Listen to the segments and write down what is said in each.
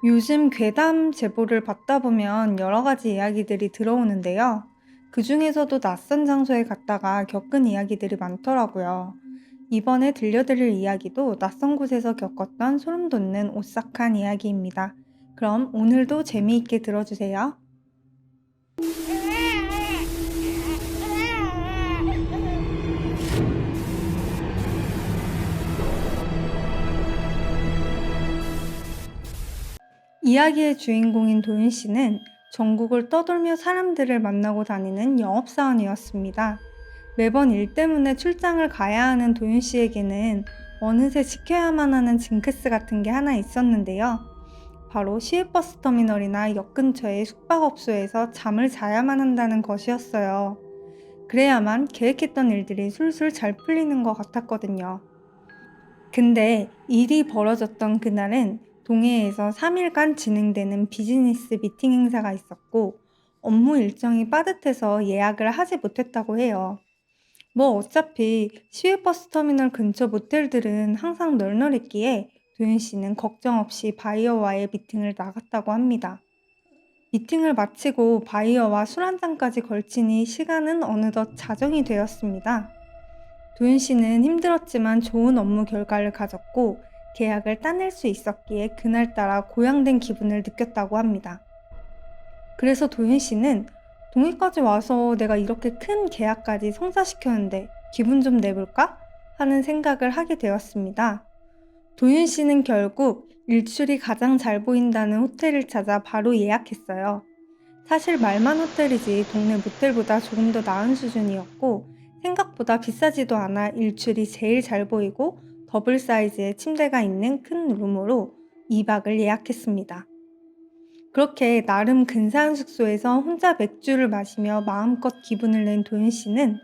요즘 괴담 제보를 받다 보면 여러 가지 이야기들이 들어오는데요. 그 중에서도 낯선 장소에 갔다가 겪은 이야기들이 많더라고요. 이번에 들려드릴 이야기도 낯선 곳에서 겪었던 소름 돋는 오싹한 이야기입니다. 그럼 오늘도 재미있게 들어주세요. 이야기의 주인공인 도윤 씨는 전국을 떠돌며 사람들을 만나고 다니는 영업사원이었습니다. 매번 일 때문에 출장을 가야 하는 도윤 씨에게는 어느새 지켜야만 하는 징크스 같은 게 하나 있었는데요. 바로 시외버스 터미널이나 역 근처의 숙박업소에서 잠을 자야만 한다는 것이었어요. 그래야만 계획했던 일들이 술술 잘 풀리는 것 같았거든요. 근데 일이 벌어졌던 그날은 동해에서 3일간 진행되는 비즈니스 미팅 행사가 있었고 업무 일정이 빠듯해서 예약을 하지 못했다고 해요. 뭐 어차피 시외버스 터미널 근처 모텔들은 항상 널널했기에 도윤 씨는 걱정 없이 바이어와의 미팅을 나갔다고 합니다. 미팅을 마치고 바이어와 술 한잔까지 걸치니 시간은 어느덧 자정이 되었습니다. 도윤 씨는 힘들었지만 좋은 업무 결과를 가졌고 계약을 따낼 수 있었기에 그날따라 고양된 기분을 느꼈다고 합니다. 그래서 도윤 씨는 동해까지 와서 내가 이렇게 큰 계약까지 성사시켰는데 기분 좀 내볼까? 하는 생각을 하게 되었습니다. 도윤 씨는 결국 일출이 가장 잘 보인다는 호텔을 찾아 바로 예약했어요. 사실 말만 호텔이지 동네 모텔보다 조금 더 나은 수준이었고 생각보다 비싸지도 않아 일출이 제일 잘 보이고 더블 사이즈의 침대가 있는 큰 룸으로 2박을 예약했습니다. 그렇게 나름 근사한 숙소에서 혼자 맥주를 마시며 마음껏 기분을 낸 도윤 씨는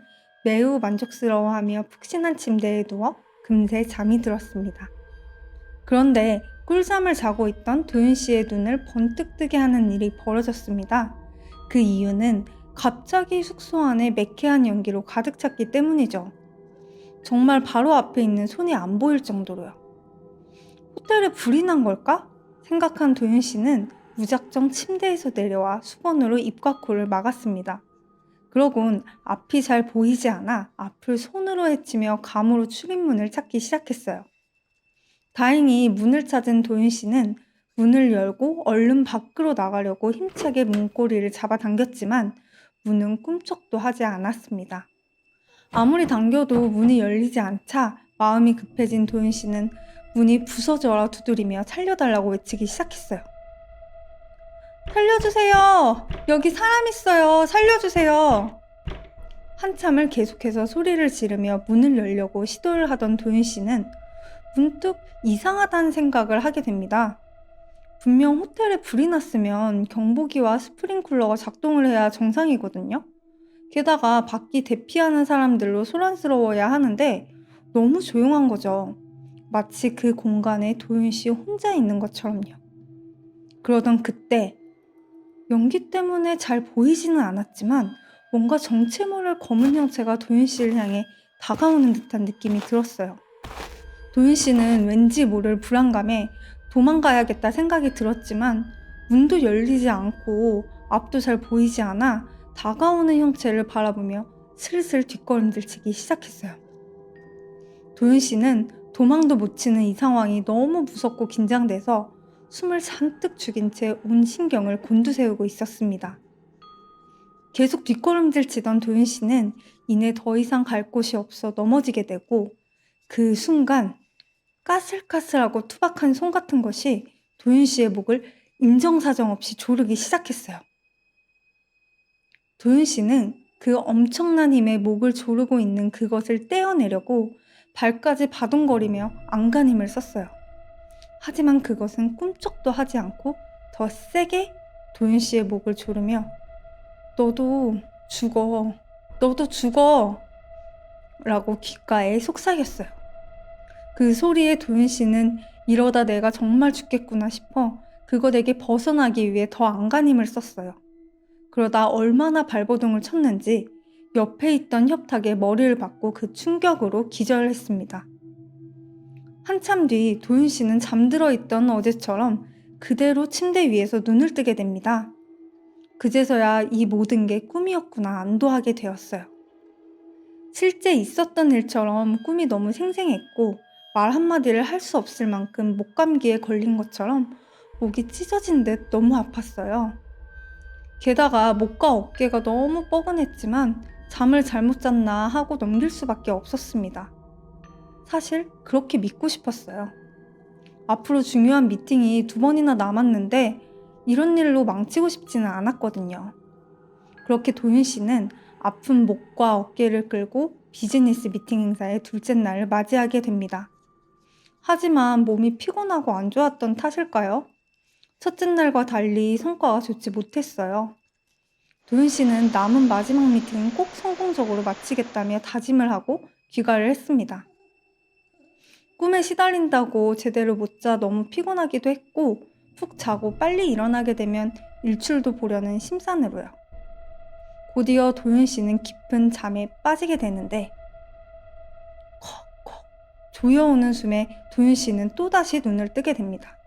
매우 만족스러워하며 푹신한 침대에 누워 금세 잠이 들었습니다. 그런데 꿀잠을 자고 있던 도윤 씨의 눈을 번뜩 뜨게 하는 일이 벌어졌습니다. 그 이유는 갑자기 숙소 안에 매캐한 연기로 가득 찼기 때문이죠. 정말 바로 앞에 있는 손이 안 보일 정도로요. 호텔에 불이 난 걸까? 생각한 도윤 씨는 무작정 침대에서 내려와 수건으로 입과 코를 막았습니다. 그러곤 앞이 잘 보이지 않아 앞을 손으로 헤치며 감으로 출입문을 찾기 시작했어요. 다행히 문을 찾은 도윤 씨는 문을 열고 얼른 밖으로 나가려고 힘차게 문고리를 잡아당겼지만 문은 꿈쩍도 하지 않았습니다. 아무리 당겨도 문이 열리지 않자 마음이 급해진 도윤 씨는 문이 부서져라 두드리며 살려달라고 외치기 시작했어요. 살려주세요! 여기 사람 있어요! 살려주세요! 한참을 계속해서 소리를 지르며 문을 열려고 시도를 하던 도윤 씨는 문득 이상하다는 생각을 하게 됩니다. 분명 호텔에 불이 났으면 경보기와 스프링클러가 작동을 해야 정상이거든요. 게다가 밖이 대피하는 사람들로 소란스러워야 하는데 너무 조용한 거죠. 마치 그 공간에 도윤 씨 혼자 있는 것처럼요. 그러던 그때 연기 때문에 잘 보이지는 않았지만 뭔가 정체 모를 검은 형체가 도윤 씨를 향해 다가오는 듯한 느낌이 들었어요. 도윤 씨는 왠지 모를 불안감에 도망가야겠다 생각이 들었지만 문도 열리지 않고 앞도 잘 보이지 않아 다가오는 형체를 바라보며 슬슬 뒷걸음질치기 시작했어요. 도윤 씨는 도망도 못 치는 이 상황이 너무 무섭고 긴장돼서 숨을 잔뜩 죽인 채 온 신경을 곤두세우고 있었습니다. 계속 뒷걸음질치던 도윤 씨는 이내 더 이상 갈 곳이 없어 넘어지게 되고 그 순간 까슬까슬하고 투박한 손 같은 것이 도윤 씨의 목을 인정사정 없이 조르기 시작했어요. 도윤 씨는 그 엄청난 힘에 목을 조르고 있는 그것을 떼어내려고 발까지 바둥거리며 안간힘을 썼어요. 하지만 그것은 꿈쩍도 하지 않고 더 세게 도윤 씨의 목을 조르며 너도 죽어, 너도 죽어 라고 귓가에 속삭였어요. 그 소리에 도윤 씨는 이러다 내가 정말 죽겠구나 싶어 그것에게 벗어나기 위해 더 안간힘을 썼어요. 그러다 얼마나 발버둥을 쳤는지 옆에 있던 협탁에 머리를 박고 그 충격으로 기절했습니다. 한참 뒤 도윤 씨는 잠들어 있던 어제처럼 그대로 침대 위에서 눈을 뜨게 됩니다. 그제서야 이 모든 게 꿈이었구나 안도하게 되었어요. 실제 있었던 일처럼 꿈이 너무 생생했고 말 한마디를 할 수 없을 만큼 목감기에 걸린 것처럼 목이 찢어진 듯 너무 아팠어요. 게다가 목과 어깨가 너무 뻐근했지만 잠을 잘못 잤나 하고 넘길 수밖에 없었습니다. 사실 그렇게 믿고 싶었어요. 앞으로 중요한 미팅이 2번이나 남았는데 이런 일로 망치고 싶지는 않았거든요. 그렇게 도윤 씨는 아픈 목과 어깨를 끌고 비즈니스 미팅 행사의 둘째 날을 맞이하게 됩니다. 하지만 몸이 피곤하고 안 좋았던 탓일까요? 첫째 날과 달리 성과가 좋지 못했어요. 도윤 씨는 남은 마지막 미팅은 꼭 성공적으로 마치겠다며 다짐을 하고 귀가를 했습니다. 꿈에 시달린다고 제대로 못 자 너무 피곤하기도 했고 푹 자고 빨리 일어나게 되면 일출도 보려는 심산으로요. 곧이어 도윤 씨는 깊은 잠에 빠지게 되는데 컥컥 조여오는 숨에 도윤 씨는 또다시 눈을 뜨게 됩니다.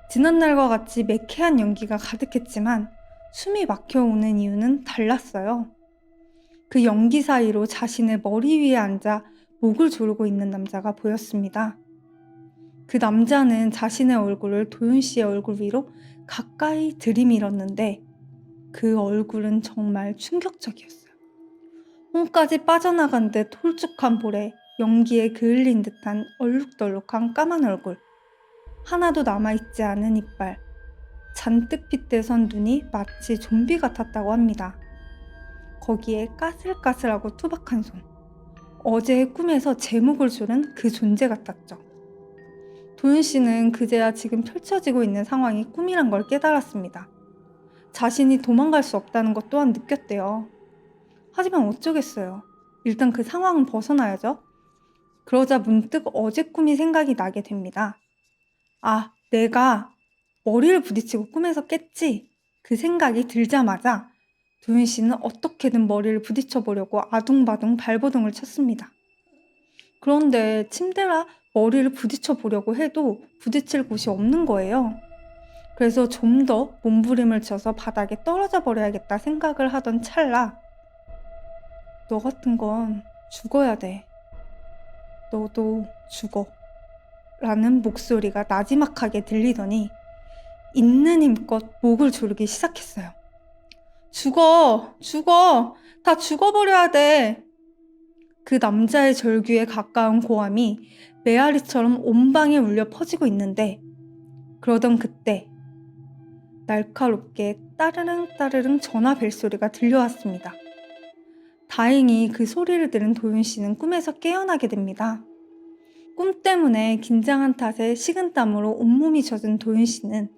지난날과 같이 매캐한 연기가 가득했지만 숨이 막혀오는 이유는 달랐어요. 그 연기 사이로 자신의 머리 위에 앉아 목을 조르고 있는 남자가 보였습니다. 그 남자는 자신의 얼굴을 도윤 씨의 얼굴 위로 가까이 들이밀었는데 그 얼굴은 정말 충격적이었어요. 홍까지 빠져나간 듯 홀쭉한 볼에 연기에 그을린 듯한 얼룩덜룩한 까만 얼굴, 하나도 남아있지 않은 이빨, 잔뜩 핏대선 눈이 마치 좀비 같았다고 합니다. 거기에 까슬까슬하고 투박한 손, 어제의 꿈에서 제목을 조른 그 존재 같았죠. 도윤 씨는 그제야 지금 펼쳐지고 있는 상황이 꿈이란 걸 깨달았습니다. 자신이 도망갈 수 없다는 것 또한 느꼈대요. 하지만 어쩌겠어요. 일단 그 상황은 벗어나야죠. 그러자 문득 어제 꿈이 생각이 나게 됩니다. 아, 내가 머리를 부딪히고 꿈에서 깼지? 그 생각이 들자마자 도윤 씨는 어떻게든 머리를 부딪혀 보려고 아둥바둥 발버둥을 쳤습니다. 그런데 침대라 머리를 부딪혀 보려고 해도 부딪힐 곳이 없는 거예요. 그래서 좀 더 몸부림을 쳐서 바닥에 떨어져 버려야겠다 생각을 하던 찰나 너 같은 건 죽어야 돼. 너도 죽어. 라는 목소리가 나지막하게 들리더니 있는 힘껏 목을 조르기 시작했어요. 죽어! 죽어! 다 죽어버려야 돼! 그 남자의 절규에 가까운 고함이 메아리처럼 온 방에 울려 퍼지고 있는데 그러던 그때 날카롭게 따르릉 따르릉 전화 벨소리가 들려왔습니다. 다행히 그 소리를 들은 도윤 씨는 꿈에서 깨어나게 됩니다. 꿈 때문에 긴장한 탓에 식은땀으로 온몸이 젖은 도윤 씨는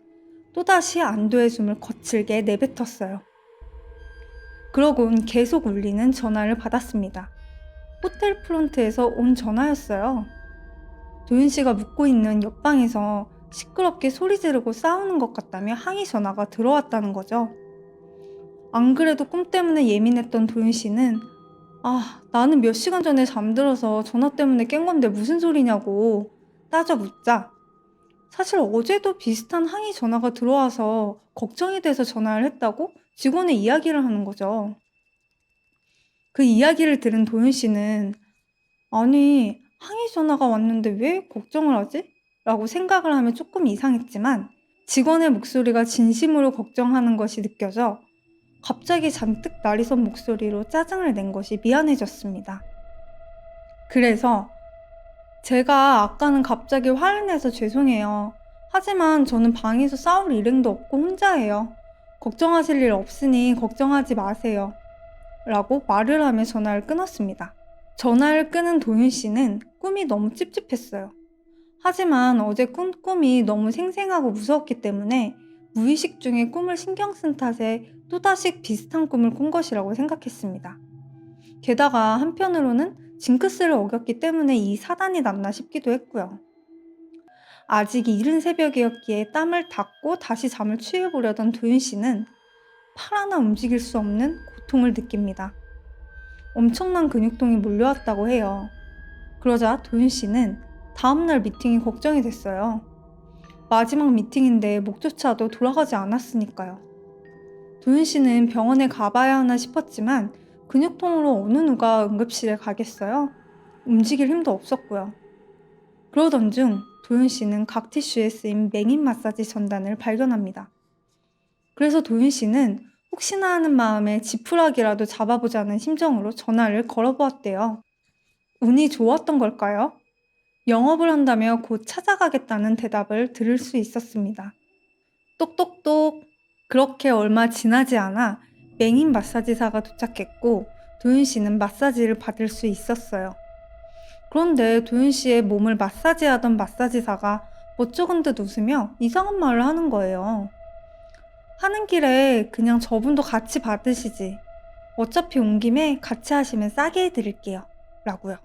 또다시 안도의 숨을 거칠게 내뱉었어요. 그러곤 계속 울리는 전화를 받았습니다. 호텔 프론트에서 온 전화였어요. 도윤 씨가 묵고 있는 옆방에서 시끄럽게 소리 지르고 싸우는 것 같다며 항의 전화가 들어왔다는 거죠. 안 그래도 꿈 때문에 예민했던 도윤 씨는 나는 몇 시간 전에 잠들어서 전화 때문에 깬 건데 무슨 소리냐고 따져 묻자 사실 어제도 비슷한 항의 전화가 들어와서 걱정이 돼서 전화를 했다고 직원의 이야기를 하는 거죠. 그 이야기를 들은 도윤 씨는 아니 항의 전화가 왔는데 왜 걱정을 하지? 라고 생각을 하면 조금 이상했지만 직원의 목소리가 진심으로 걱정하는 것이 느껴져 갑자기 잔뜩 날이 선 목소리로 짜증을 낸 것이 미안해졌습니다. 그래서 제가 아까는 갑자기 화를 내서 죄송해요. 하지만 저는 방에서 싸울 일행도 없고 혼자예요. 걱정하실 일 없으니 걱정하지 마세요. 라고 말을 하며 전화를 끊었습니다. 전화를 끊은 도윤 씨는 꿈이 너무 찝찝했어요. 하지만 어제 꾼 꿈이 너무 생생하고 무서웠기 때문에 무의식 중에 꿈을 신경 쓴 탓에 또다시 비슷한 꿈을 꾼 것이라고 생각했습니다. 게다가 한편으로는 징크스를 어겼기 때문에 이 사단이 났나 싶기도 했고요. 아직 이른 새벽이었기에 땀을 닦고 다시 잠을 취해보려던 도윤 씨는 팔 하나 움직일 수 없는 고통을 느낍니다. 엄청난 근육통이 몰려왔다고 해요. 그러자 도윤 씨는 다음날 미팅이 걱정이 됐어요. 마지막 미팅인데 목조차도 돌아가지 않았으니까요. 도윤 씨는 병원에 가봐야 하나 싶었지만 근육통으로 어느 누가 응급실에 가겠어요? 움직일 힘도 없었고요. 그러던 중 도윤 씨는 각 티슈에 쓰인 맹인 마사지 전단을 발견합니다. 그래서 도윤 씨는 혹시나 하는 마음에 지푸라기라도 잡아보자는 심정으로 전화를 걸어보았대요. 운이 좋았던 걸까요? 영업을 한다며 곧 찾아가겠다는 대답을 들을 수 있었습니다. 똑똑똑. 그렇게 얼마 지나지 않아 맹인 마사지사가 도착했고 도윤 씨는 마사지를 받을 수 있었어요. 그런데 도윤 씨의 몸을 마사지하던 마사지사가 멋쩍은 듯 웃으며 이상한 말을 하는 거예요. 하는 길에 그냥 저분도 같이 받으시지. 어차피 온 김에 같이 하시면 싸게 해드릴게요. 라고요.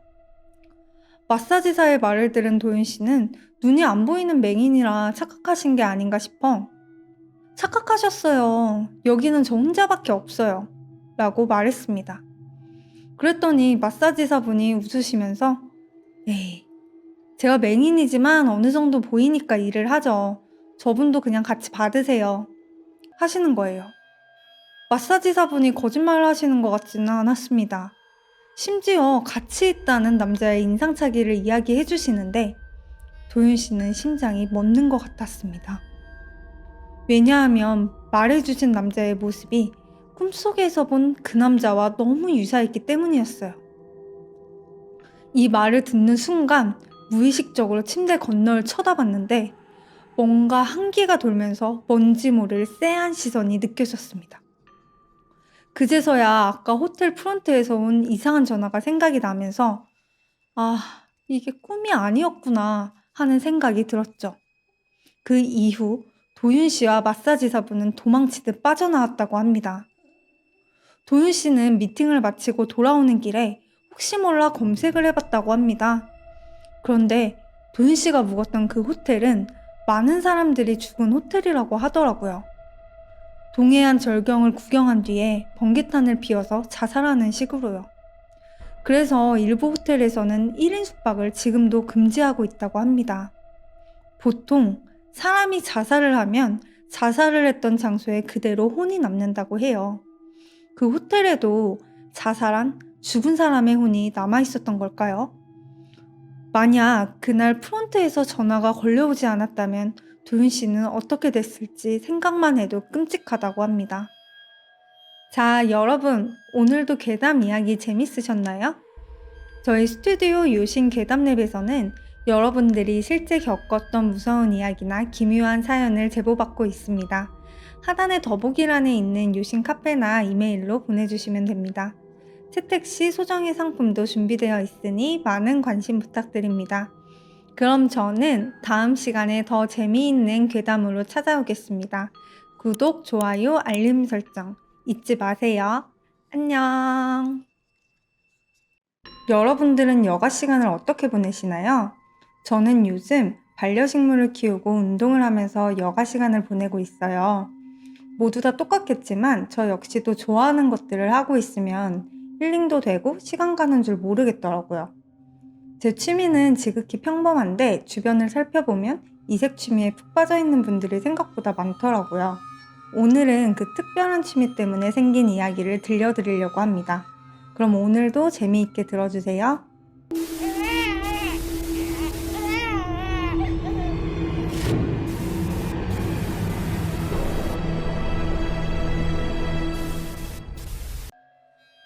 마사지사의 말을 들은 도윤 씨는 눈이 안 보이는 맹인이라 착각하신 게 아닌가 싶어 착각하셨어요. 여기는 저 혼자밖에 없어요. 라고 말했습니다. 그랬더니 마사지사분이 웃으시면서 에이, 제가 맹인이지만 어느 정도 보이니까 일을 하죠. 저분도 그냥 같이 받으세요. 하시는 거예요. 마사지사분이 거짓말을 하시는 것 같지는 않았습니다. 심지어 같이 있다는 남자의 인상착의를 이야기해 주시는데 도윤 씨는 심장이 멎는 것 같았습니다. 왜냐하면 말해주신 남자의 모습이 꿈속에서 본 그 남자와 너무 유사했기 때문이었어요. 이 말을 듣는 순간 무의식적으로 침대 건너를 쳐다봤는데 뭔가 한기가 돌면서 뭔지 모를 쎄한 시선이 느껴졌습니다. 그제서야 아까 호텔 프론트에서 온 이상한 전화가 생각이 나면서 이게 꿈이 아니었구나 하는 생각이 들었죠. 그 이후 도윤 씨와 마사지사분은 도망치듯 빠져나왔다고 합니다. 도윤 씨는 미팅을 마치고 돌아오는 길에 혹시 몰라 검색을 해봤다고 합니다. 그런데 도윤 씨가 묵었던 그 호텔은 많은 사람들이 죽은 호텔이라고 하더라고요. 동해안 절경을 구경한 뒤에 번개탄을 피워서 자살하는 식으로요. 그래서 일부 호텔에서는 1인 숙박을 지금도 금지하고 있다고 합니다. 보통 사람이 자살을 하면 자살을 했던 장소에 그대로 혼이 남는다고 해요. 그 호텔에도 자살한 죽은 사람의 혼이 남아있었던 걸까요? 만약 그날 프론트에서 전화가 걸려오지 않았다면 도윤 씨는 어떻게 됐을지 생각만 해도 끔찍하다고 합니다. 자, 여러분, 오늘도 괴담 이야기 재밌으셨나요? 저희 스튜디오 요신 괴담랩에서는 여러분들이 실제 겪었던 무서운 이야기나 기묘한 사연을 제보받고 있습니다. 하단의 더보기란에 있는 요신 카페나 이메일로 보내주시면 됩니다. 채택 시 소정의 상품도 준비되어 있으니 많은 관심 부탁드립니다. 그럼 저는 다음 시간에 더 재미있는 괴담으로 찾아오겠습니다. 구독, 좋아요, 알림 설정 잊지 마세요. 안녕. 여러분들은 여가 시간을 어떻게 보내시나요? 저는 요즘 반려식물을 키우고 운동을 하면서 여가 시간을 보내고 있어요. 모두 다 똑같겠지만 저 역시도 좋아하는 것들을 하고 있으면 힐링도 되고 시간 가는 줄 모르겠더라고요. 제 취미는 지극히 평범한데 주변을 살펴보면 이색 취미에 푹 빠져 있는 분들이 생각보다 많더라고요. 오늘은 그 특별한 취미 때문에 생긴 이야기를 들려드리려고 합니다. 그럼 오늘도 재미있게 들어주세요.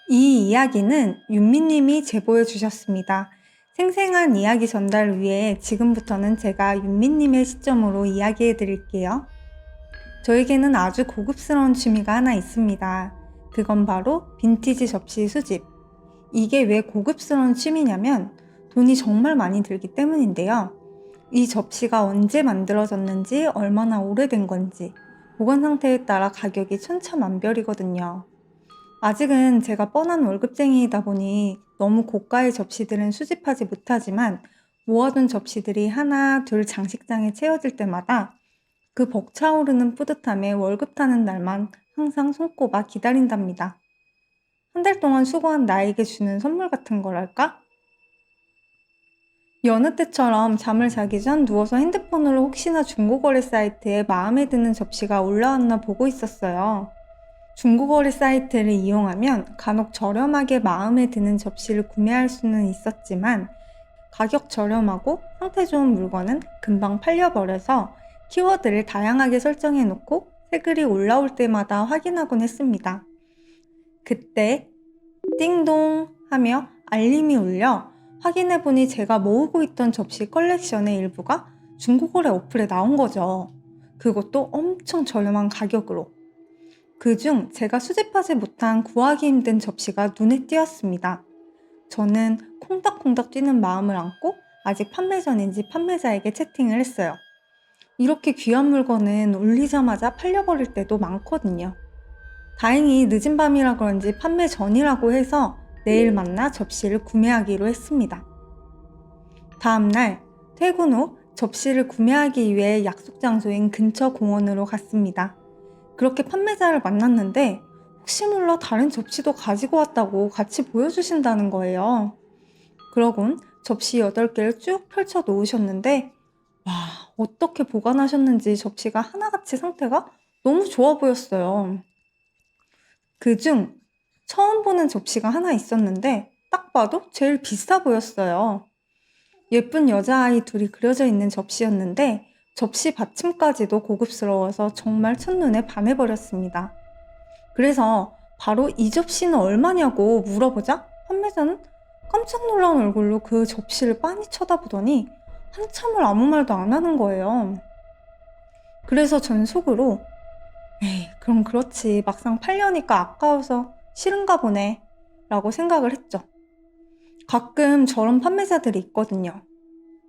이 이야기는 윤미님이 제보해 주셨습니다. 생생한 이야기 전달 위해 지금부터는 제가 윤미님의 시점으로 이야기해 드릴게요. 저에게는 아주 고급스러운 취미가 하나 있습니다. 그건 바로 빈티지 접시 수집. 이게 왜 고급스러운 취미냐면 돈이 정말 많이 들기 때문인데요. 이 접시가 언제 만들어졌는지, 얼마나 오래된 건지, 보관 상태에 따라 가격이 천차만별이거든요. 아직은 제가 뻔한 월급쟁이이다 보니 너무 고가의 접시들은 수집하지 못하지만 모아둔 접시들이 하나, 둘 장식장에 채워질 때마다 그 벅차오르는 뿌듯함에 월급 타는 날만 항상 손꼽아 기다린답니다. 한 달 동안 수고한 나에게 주는 선물 같은 거랄까? 여느 때처럼 잠을 자기 전 누워서 핸드폰으로 혹시나 중고거래 사이트에 마음에 드는 접시가 올라왔나 보고 있었어요. 중고거래 사이트를 이용하면 간혹 저렴하게 마음에 드는 접시를 구매할 수는 있었지만 가격 저렴하고 상태 좋은 물건은 금방 팔려버려서 키워드를 다양하게 설정해 놓고 새 글이 올라올 때마다 확인하곤 했습니다. 그때 띵동 하며 알림이 울려 확인해보니 제가 모으고 있던 접시 컬렉션의 일부가 중고거래 어플에 나온 거죠. 그것도 엄청 저렴한 가격으로. 그중 제가 수집하지 못한 구하기 힘든 접시가 눈에 띄었습니다. 저는 콩닥콩닥 뛰는 마음을 안고 아직 판매 전인지 판매자에게 채팅을 했어요. 이렇게 귀한 물건은 올리자마자 팔려버릴 때도 많거든요. 다행히 늦은 밤이라 그런지 판매 전이라고 해서 내일 만나 접시를 구매하기로 했습니다. 다음날 퇴근 후 접시를 구매하기 위해 약속 장소인 근처 공원으로 갔습니다. 그렇게 판매자를 만났는데 혹시 몰라 다른 접시도 가지고 왔다고 같이 보여주신다는 거예요. 그러곤 접시 8개를 쭉 펼쳐 놓으셨는데 와, 어떻게 보관하셨는지 접시가 하나같이 상태가 너무 좋아 보였어요. 그중 처음 보는 접시가 하나 있었는데 딱 봐도 제일 비싸 보였어요. 예쁜 여자아이 둘이 그려져 있는 접시였는데 접시 받침까지도 고급스러워서 정말 첫눈에 반해버렸습니다. 그래서 바로 이 접시는 얼마냐고 물어보자 판매자는 깜짝 놀란 얼굴로 그 접시를 빤히 쳐다보더니 한참을 아무 말도 안 하는 거예요. 그래서 전 속으로 에이, 그럼 그렇지. 막상 팔려니까 아까워서 싫은가 보네. 라고 생각을 했죠. 가끔 저런 판매자들이 있거든요.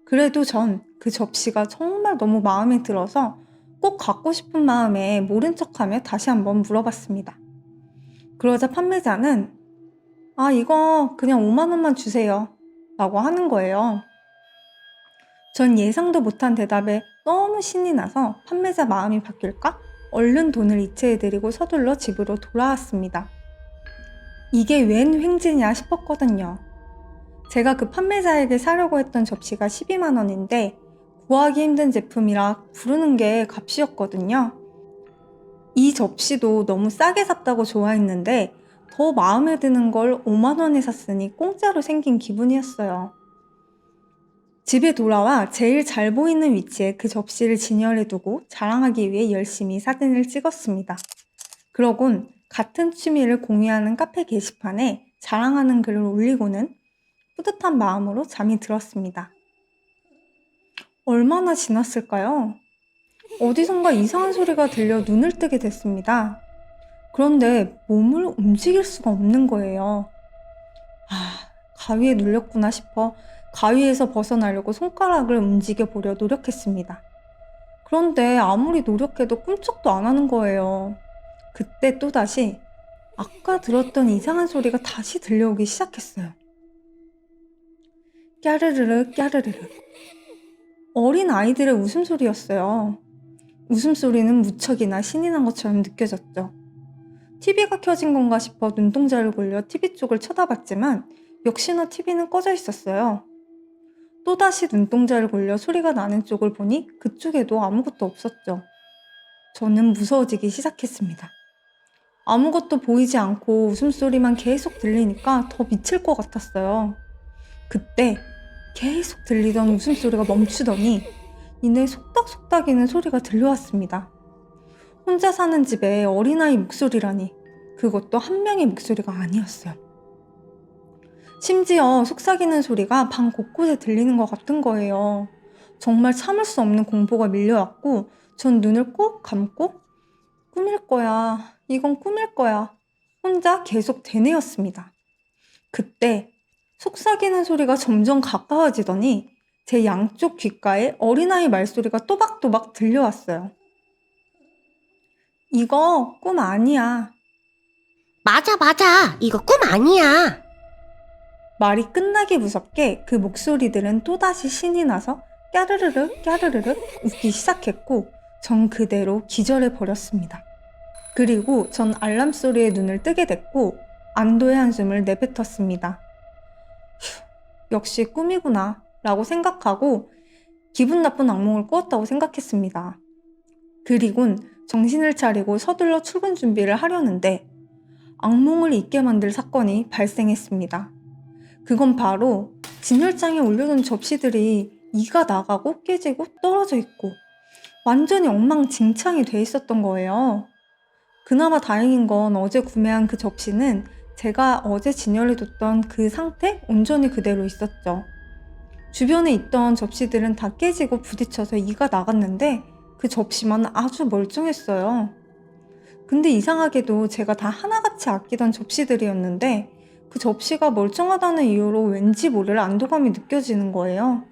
그래도 전 그 접시가 정말 너무 마음에 들어서 꼭 갖고 싶은 마음에 모른 척하며 다시 한번 물어봤습니다. 그러자 판매자는 이거 그냥 5만 원만 주세요. 라고 하는 거예요. 전 예상도 못한 대답에 너무 신이 나서 판매자 마음이 바뀔까? 얼른 돈을 이체해드리고 서둘러 집으로 돌아왔습니다. 이게 웬 횡재냐 싶었거든요. 제가 그 판매자에게 사려고 했던 접시가 12만 원인데 구하기 힘든 제품이라 부르는 게 값이었거든요. 이 접시도 너무 싸게 샀다고 좋아했는데 더 마음에 드는 걸 5만 원에 샀으니 공짜로 생긴 기분이었어요. 집에 돌아와 제일 잘 보이는 위치에 그 접시를 진열해 두고 자랑하기 위해 열심히 사진을 찍었습니다. 그러곤 같은 취미를 공유하는 카페 게시판에 자랑하는 글을 올리고는 뿌듯한 마음으로 잠이 들었습니다. 얼마나 지났을까요? 어디선가 이상한 소리가 들려 눈을 뜨게 됐습니다. 그런데 몸을 움직일 수가 없는 거예요. 가위에 눌렸구나 싶어 가위에서 벗어나려고 손가락을 움직여 보려 노력했습니다. 그런데 아무리 노력해도 꿈쩍도 안 하는 거예요. 그때 또다시 아까 들었던 이상한 소리가 다시 들려오기 시작했어요. 까르르르 까르르르. 어린 아이들의 웃음소리였어요. 웃음소리는 무척이나 신이 난 것처럼 느껴졌죠. TV가 켜진 건가 싶어 눈동자를 굴려 TV 쪽을 쳐다봤지만 역시나 TV는 꺼져 있었어요. 또다시 눈동자를 굴려 소리가 나는 쪽을 보니 그쪽에도 아무것도 없었죠. 저는 무서워지기 시작했습니다. 아무것도 보이지 않고 웃음소리만 계속 들리니까 더 미칠 것 같았어요. 그때 계속 들리던 웃음소리가 멈추더니 이내 속닥속닥이는 소리가 들려왔습니다. 혼자 사는 집에 어린아이 목소리라니 그것도 한 명의 목소리가 아니었어요. 심지어 속삭이는 소리가 방 곳곳에 들리는 것 같은 거예요. 정말 참을 수 없는 공포가 밀려왔고 전 눈을 꼭 감고 꿈일 거야, 이건 꿈일 거야 혼자 계속 되뇌었습니다. 그때 속삭이는 소리가 점점 가까워지더니 제 양쪽 귓가에 어린아이 말소리가 또박또박 들려왔어요. 이거 꿈 아니야. 맞아, 맞아. 이거 꿈 아니야. 말이 끝나기 무섭게 그 목소리들은 또다시 신이 나서 까르르르 까르르르 웃기 시작했고 전 그대로 기절해 버렸습니다. 그리고 전 알람 소리에 눈을 뜨게 됐고 안도의 한숨을 내뱉었습니다. 휴, 역시 꿈이구나 라고 생각하고 기분 나쁜 악몽을 꾸었다고 생각했습니다. 그리곤 정신을 차리고 서둘러 출근 준비를 하려는데 악몽을 잊게 만들 사건이 발생했습니다. 그건 바로 진열장에 올려둔 접시들이 이가 나가고 깨지고 떨어져 있고 완전히 엉망진창이 돼 있었던 거예요. 그나마 다행인 건 어제 구매한 그 접시는 제가 어제 진열해뒀던 그 상태 온전히 그대로 있었죠. 주변에 있던 접시들은 다 깨지고 부딪혀서 이가 나갔는데 그 접시만 아주 멀쩡했어요. 근데 이상하게도 제가 다 하나같이 아끼던 접시들이었는데 그 접시가 멀쩡하다는 이유로 왠지 모를 안도감이 느껴지는 거예요.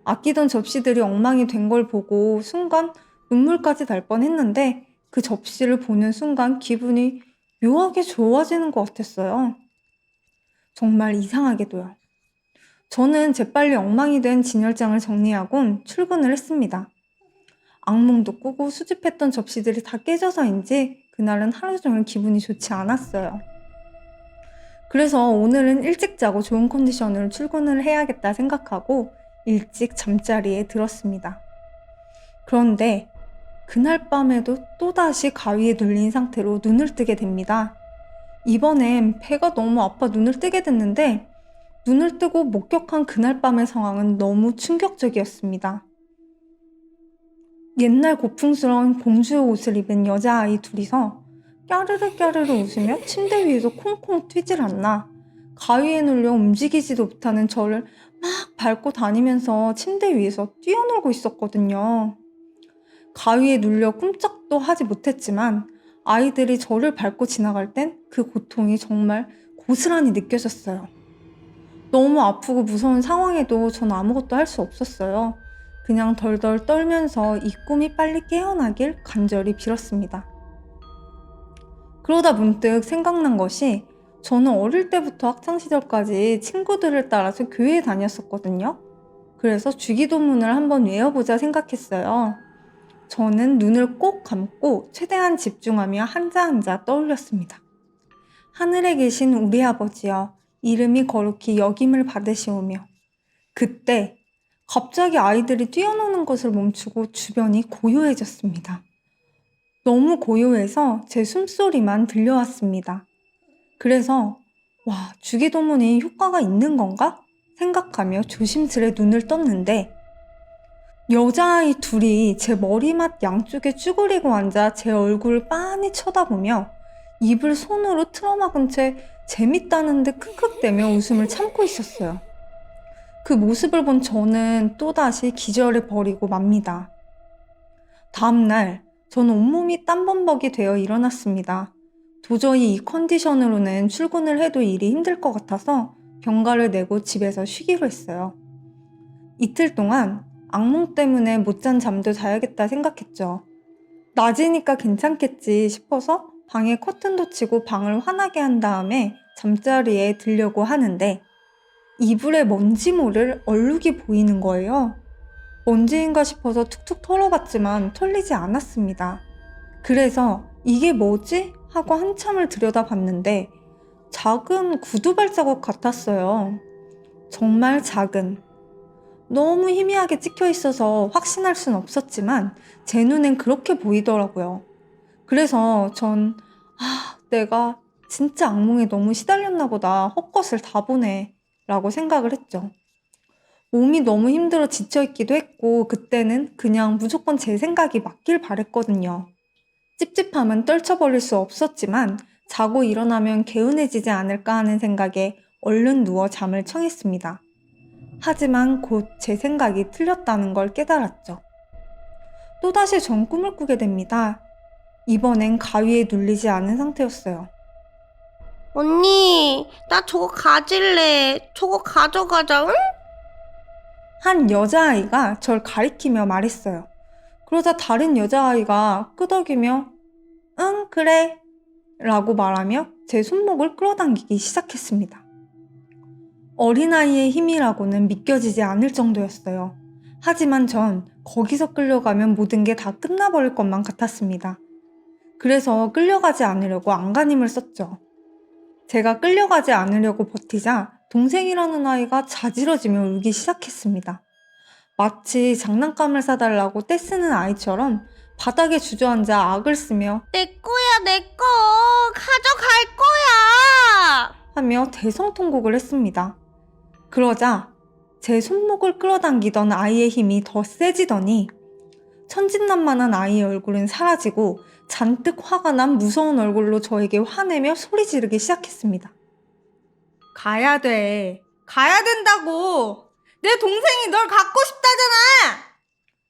아끼던 접시들이 엉망이 된 걸 보고 순간 눈물까지 날 뻔했는데 그 접시를 보는 순간 기분이 묘하게 좋아지는 것 같았어요. 정말 이상하게도요. 저는 재빨리 엉망이 된 진열장을 정리하곤 출근을 했습니다. 악몽도 꾸고 수집했던 접시들이 다 깨져서인지 그날은 하루 종일 기분이 좋지 않았어요. 그래서 오늘은 일찍 자고 좋은 컨디션으로 출근을 해야겠다 생각하고 일찍 잠자리에 들었습니다. 그런데 그날 밤에도 또다시 가위에 눌린 상태로 눈을 뜨게 됩니다. 이번엔 배가 너무 아파 눈을 뜨게 됐는데 눈을 뜨고 목격한 그날 밤의 상황은 너무 충격적이었습니다. 옛날 고풍스러운 공주의 옷을 입은 여자아이 둘이서 까르르 까르르 웃으며 침대 위에서 콩콩 튀질 않나 가위에 눌려 움직이지도 못하는 저를 막 밟고 다니면서 침대 위에서 뛰어놀고 있었거든요. 가위에 눌려 꼼짝도 하지 못했지만 아이들이 저를 밟고 지나갈 땐 그 고통이 정말 고스란히 느껴졌어요. 너무 아프고 무서운 상황에도 전 아무것도 할 수 없었어요. 그냥 덜덜 떨면서 이 꿈이 빨리 깨어나길 간절히 빌었습니다. 그러다 문득 생각난 것이 저는 어릴 때부터 학창시절까지 친구들을 따라서 교회에 다녔었거든요. 그래서 주기도문을 한번 외워보자 생각했어요. 저는 눈을 꼭 감고 최대한 집중하며 한자 한자 떠올렸습니다. 하늘에 계신 우리 아버지여, 이름이 거룩히 여김을 받으시오며. 그때 갑자기 아이들이 뛰어노는 것을 멈추고 주변이 고요해졌습니다. 너무 고요해서 제 숨소리만 들려왔습니다. 그래서 와, 주기도문이 효과가 있는 건가? 생각하며 조심스레 눈을 떴는데 여자아이 둘이 제 머리맡 양쪽에 쭈그리고 앉아 제 얼굴을 빤히 쳐다보며 입을 손으로 틀어막은 채 재밌다는 듯 킁킁대며 웃음을 참고 있었어요. 그 모습을 본 저는 또다시 기절해 버리고 맙니다. 다음날 저는 온몸이 땀범벅이 되어 일어났습니다. 도저히 이 컨디션으로는 출근을 해도 일이 힘들 것 같아서 병가를 내고 집에서 쉬기로 했어요. 이틀 동안 악몽 때문에 못 잔 잠도 자야겠다 생각했죠. 낮이니까 괜찮겠지 싶어서 방에 커튼도 치고 방을 환하게 한 다음에 잠자리에 들려고 하는데 이불에 먼지 모를 얼룩이 보이는 거예요. 먼지인가 싶어서 툭툭 털어봤지만 털리지 않았습니다. 그래서 이게 뭐지? 하고 한참을 들여다봤는데 작은 구두 발자국 같았어요. 정말 작은. 너무 희미하게 찍혀 있어서 확신할 순 없었지만 제 눈엔 그렇게 보이더라고요. 그래서 전 내가 진짜 악몽에 너무 시달렸나 보다. 헛것을 다 보네 라고 생각을 했죠. 몸이 너무 힘들어 지쳐있기도 했고 그때는 그냥 무조건 제 생각이 맞길 바랬거든요. 찝찝함은 떨쳐버릴 수 없었지만 자고 일어나면 개운해지지 않을까 하는 생각에 얼른 누워 잠을 청했습니다. 하지만 곧 제 생각이 틀렸다는 걸 깨달았죠. 또다시 전 꿈을 꾸게 됩니다. 이번엔 가위에 눌리지 않은 상태였어요. 언니, 나 저거 가질래. 저거 가져가자, 응? 한 여자아이가 절 가리키며 말했어요. 그러자 다른 여자아이가 끄덕이며 응, 그래 라고 말하며 제 손목을 끌어당기기 시작했습니다. 어린아이의 힘이라고는 믿겨지지 않을 정도였어요. 하지만 전 거기서 끌려가면 모든 게 다 끝나버릴 것만 같았습니다. 그래서 끌려가지 않으려고 안간힘을 썼죠. 제가 끌려가지 않으려고 버티자 동생이라는 아이가 자지러지며 울기 시작했습니다. 마치 장난감을 사달라고 떼쓰는 아이처럼 바닥에 주저앉아 악을 쓰며 내 거야, 내 거. 가져갈 거야. 하며 대성통곡을 했습니다. 그러자 제 손목을 끌어당기던 아이의 힘이 더 세지더니 천진난만한 아이의 얼굴은 사라지고 잔뜩 화가 난 무서운 얼굴로 저에게 화내며 소리 지르기 시작했습니다. 가야 돼. 가야 된다고. 내 동생이 널 갖고 싶다잖아.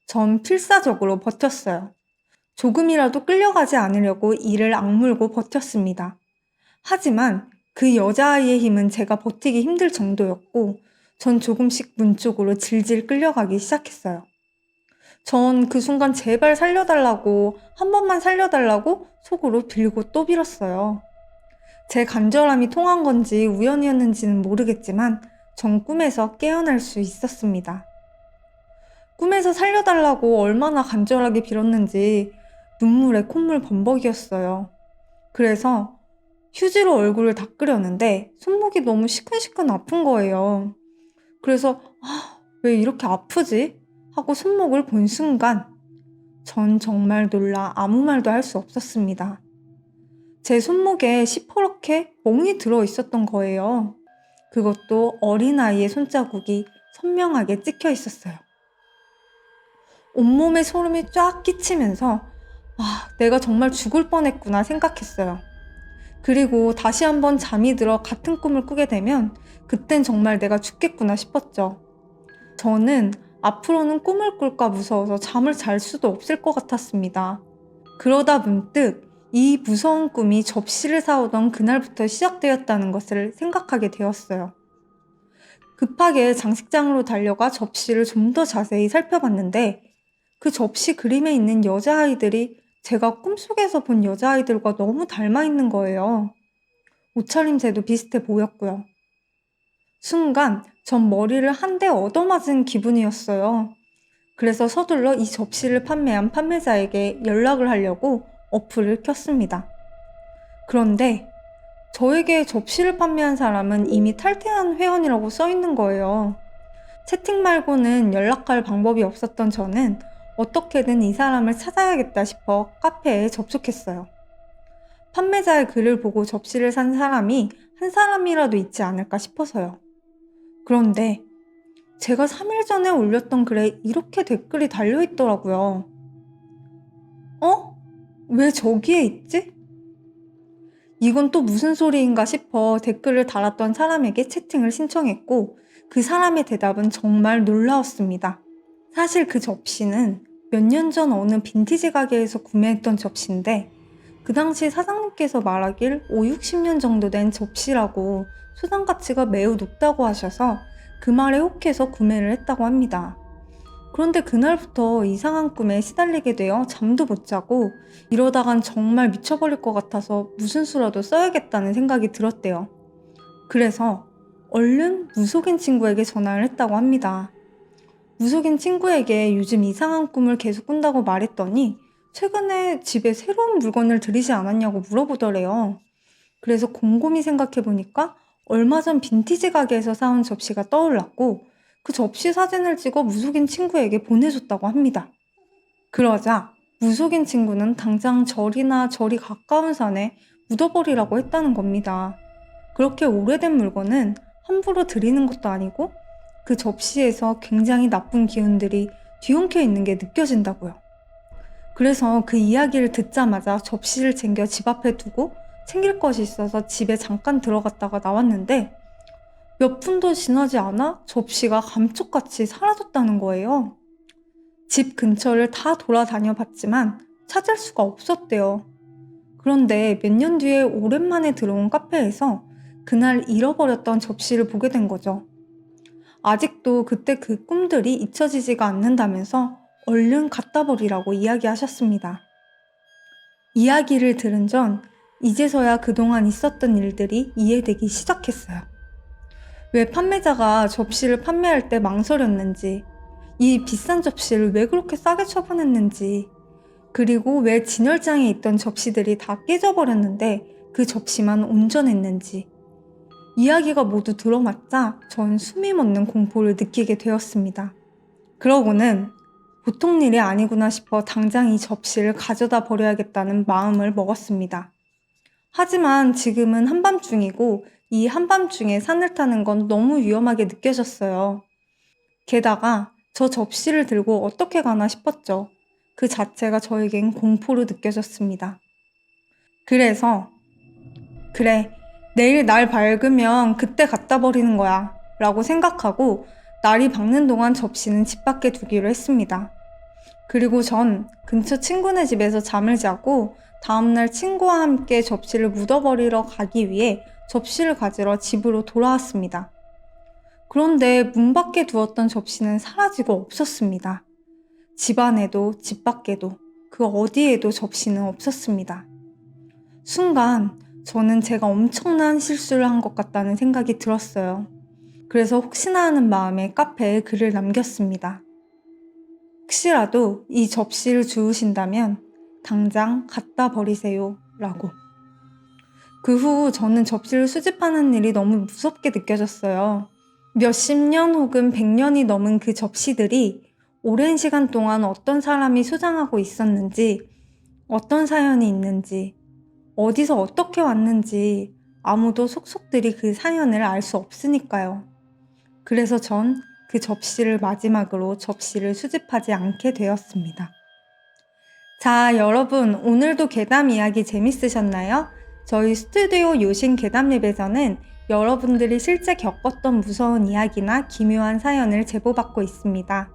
전 필사적으로 버텼어요. 조금이라도 끌려가지 않으려고 이를 악물고 버텼습니다. 하지만 그 여자아이의 힘은 제가 버티기 힘들 정도였고 전 조금씩 문 쪽으로 질질 끌려가기 시작했어요. 전 그 순간 제발 살려달라고, 한 번만 살려달라고 속으로 빌고 또 빌었어요. 제 간절함이 통한 건지 우연이었는지는 모르겠지만 전 꿈에서 깨어날 수 있었습니다. 꿈에서 살려달라고 얼마나 간절하게 빌었는지 눈물에 콧물 범벅이었어요. 그래서 휴지로 얼굴을 닦으려는데 손목이 너무 시큰시큰 아픈 거예요. 그래서 왜 이렇게 아프지? 하고 손목을 본 순간 전 정말 놀라 아무 말도 할 수 없었습니다. 제 손목에 시퍼렇게 멍이 들어 있었던 거예요. 그것도 어린아이의 손자국이 선명하게 찍혀 있었어요. 온몸에 소름이 쫙 끼치면서 내가 정말 죽을 뻔했구나 생각했어요. 그리고 다시 한번 잠이 들어 같은 꿈을 꾸게 되면 그땐 정말 내가 죽겠구나 싶었죠. 저는 앞으로는 꿈을 꿀까 무서워서 잠을 잘 수도 없을 것 같았습니다. 그러다 문득 이 무서운 꿈이 접시를 사오던 그날부터 시작되었다는 것을 생각하게 되었어요. 급하게 장식장으로 달려가 접시를 좀 더 자세히 살펴봤는데 그 접시 그림에 있는 여자아이들이 제가 꿈속에서 본 여자아이들과 너무 닮아 있는 거예요. 옷차림새도 비슷해 보였고요. 순간 전 머리를 한 대 얻어맞은 기분이었어요. 그래서 서둘러 이 접시를 판매한 판매자에게 연락을 하려고 어플을 켰습니다. 그런데 저에게 접시를 판매한 사람은 이미 탈퇴한 회원이라고 써 있는 거예요. 채팅 말고는 연락할 방법이 없었던 저는 어떻게든 이 사람을 찾아야겠다 싶어 카페에 접속했어요. 판매자의 글을 보고 접시를 산 사람이 한 사람이라도 있지 않을까 싶어서요. 그런데 제가 3일 전에 올렸던 글에 이렇게 댓글이 달려있더라고요. 왜 저기에 있지? 이건 또 무슨 소리인가 싶어 댓글을 달았던 사람에게 채팅을 신청했고 그 사람의 대답은 정말 놀라웠습니다. 사실 그 접시는 몇 년 전 어느 빈티지 가게에서 구매했던 접시인데 그 당시 사장님께서 말하길 50-60년 정도 된 접시라고 소장 가치가 매우 높다고 하셔서 그 말에 혹해서 구매를 했다고 합니다. 그런데 그날부터 이상한 꿈에 시달리게 되어 잠도 못 자고 이러다간 정말 미쳐버릴 것 같아서 무슨 수라도 써야겠다는 생각이 들었대요. 그래서 얼른 무속인 친구에게 전화를 했다고 합니다. 무속인 친구에게 요즘 이상한 꿈을 계속 꾼다고 말했더니 최근에 집에 새로운 물건을 들이지 않았냐고 물어보더래요. 그래서 곰곰이 생각해보니까 얼마 전 빈티지 가게에서 사온 접시가 떠올랐고 그 접시 사진을 찍어 무속인 친구에게 보내줬다고 합니다. 그러자 무속인 친구는 당장 절이나 절이 가까운 산에 묻어버리라고 했다는 겁니다. 그렇게 오래된 물건은 함부로 들이는 것도 아니고 그 접시에서 굉장히 나쁜 기운들이 뒤엉켜 있는 게 느껴진다고요. 그래서 그 이야기를 듣자마자 접시를 챙겨 집 앞에 두고 챙길 것이 있어서 집에 잠깐 들어갔다가 나왔는데 몇 분도 지나지 않아 접시가 감쪽같이 사라졌다는 거예요. 집 근처를 다 돌아다녀 봤지만 찾을 수가 없었대요. 그런데 몇 년 뒤에 오랜만에 들어온 카페에서 그날 잃어버렸던 접시를 보게 된 거죠. 아직도 그때 그 꿈들이 잊혀지지가 않는다면서 얼른 갖다 버리라고 이야기하셨습니다. 이야기를 들은 전 이제서야 그동안 있었던 일들이 이해되기 시작했어요. 왜 판매자가 접시를 판매할 때 망설였는지, 이 비싼 접시를 왜 그렇게 싸게 처분했는지, 그리고 왜 진열장에 있던 접시들이 다 깨져버렸는데 그 접시만 온전했는지, 이야기가 모두 들어맞자 전 숨이 멎는 공포를 느끼게 되었습니다. 그러고는 보통 일이 아니구나 싶어 당장 이 접시를 가져다 버려야겠다는 마음을 먹었습니다. 하지만 지금은 한밤중이고 이 한밤중에 산을 타는 건 너무 위험하게 느껴졌어요. 게다가 저 접시를 들고 어떻게 가나 싶었죠. 그 자체가 저에겐 공포로 느껴졌습니다. 그래서 그래, 내일 날 밝으면 그때 갖다 버리는 거야 라고 생각하고 날이 밝는 동안 접시는 집 밖에 두기로 했습니다. 그리고 전 근처 친구네 집에서 잠을 자고 다음날 친구와 함께 접시를 묻어버리러 가기 위해 접시를 가지러 집으로 돌아왔습니다. 그런데 문 밖에 두었던 접시는 사라지고 없었습니다. 집 안에도 집 밖에도 그 어디에도 접시는 없었습니다. 순간 저는 제가 엄청난 실수를 한 것 같다는 생각이 들었어요. 그래서 혹시나 하는 마음에 카페에 글을 남겼습니다. 혹시라도 이 접시를 주우신다면 당장 갖다 버리세요 라고. 그 후 저는 접시를 수집하는 일이 너무 무섭게 느껴졌어요. 몇십 년 혹은 100년이 넘은 그 접시들이 오랜 시간 동안 어떤 사람이 소장하고 있었는지, 어떤 사연이 있는지, 어디서 어떻게 왔는지 아무도 속속들이 그 사연을 알 수 없으니까요. 그래서 전 그 접시를 마지막으로 접시를 수집하지 않게 되었습니다. 자, 여러분, 오늘도 괴담 이야기 재밌으셨나요? 저희 스튜디오 요신 괴담립에서는 여러분들이 실제 겪었던 무서운 이야기나 기묘한 사연을 제보받고 있습니다.